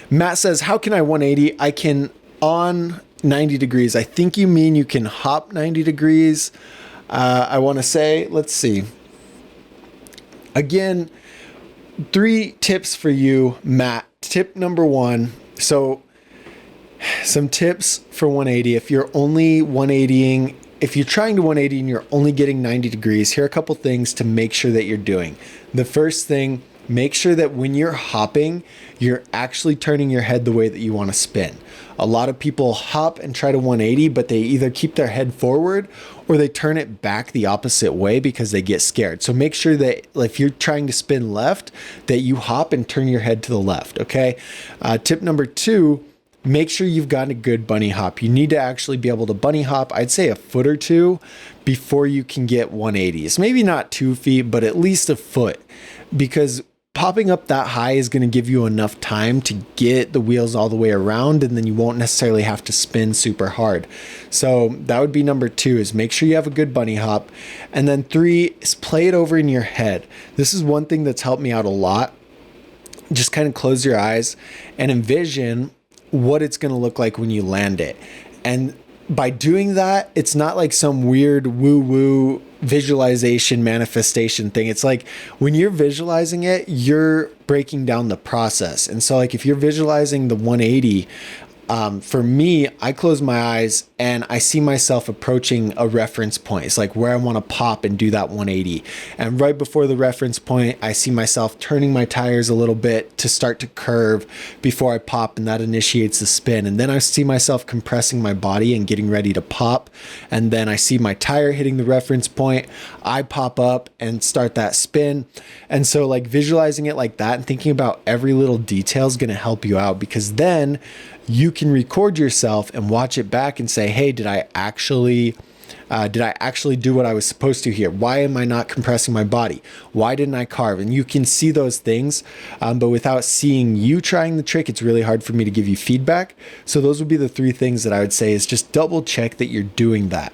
Matt says, how can I 180? I can on 90 degrees. I think you mean you can hop 90 degrees. I want to say, let's see. Again, 3 tips for you, Matt. Tip number 1. So some tips for 180. If you're only 180ing, if you're trying to 180 and you're only getting 90 degrees, here are a couple things to make sure that you're doing. The first thing, make sure that when you're hopping, you're actually turning your head the way that you want to spin. A lot of people hop and try to 180, but they either keep their head forward or they turn it back the opposite way because they get scared. So make sure that if you're trying to spin left, that you hop and turn your head to the left, okay? Tip number 2, make sure you've got a good bunny hop. You need to actually be able to bunny hop, I'd say a foot or 2 before you can get 180s. Maybe not 2 feet, but at least a foot, because popping up that high is going to give you enough time to get the wheels all the way around, and then you won't necessarily have to spin super hard. So that would be number 2, is make sure you have a good bunny hop. And then 3 is play it over in your head. This is one thing that's helped me out a lot. Just kind of close your eyes and envision what it's going to look like when you land it. And by doing that, it's not like some weird woo-woo visualization manifestation thing. It's like when you're visualizing it, you're breaking down the process. And so like if you're visualizing the 180, for me, I close my eyes and I see myself approaching a reference point. It's like where I want to pop and do that 180. And right before the reference point, I see myself turning my tires a little bit to start to curve before I pop, and that initiates the spin. And then I see myself compressing my body and getting ready to pop. And then I see my tire hitting the reference point. I pop up and start that spin. And so like visualizing it like that and thinking about every little detail is going to help you out, because then you can record yourself and watch it back and say, hey, did I actually do what I was supposed to here? Why am I not compressing my body? Why didn't I carve? And you can see those things, but without seeing you trying the trick, it's really hard for me to give you feedback. So those would be the 3 things that I would say is just double check that you're doing that.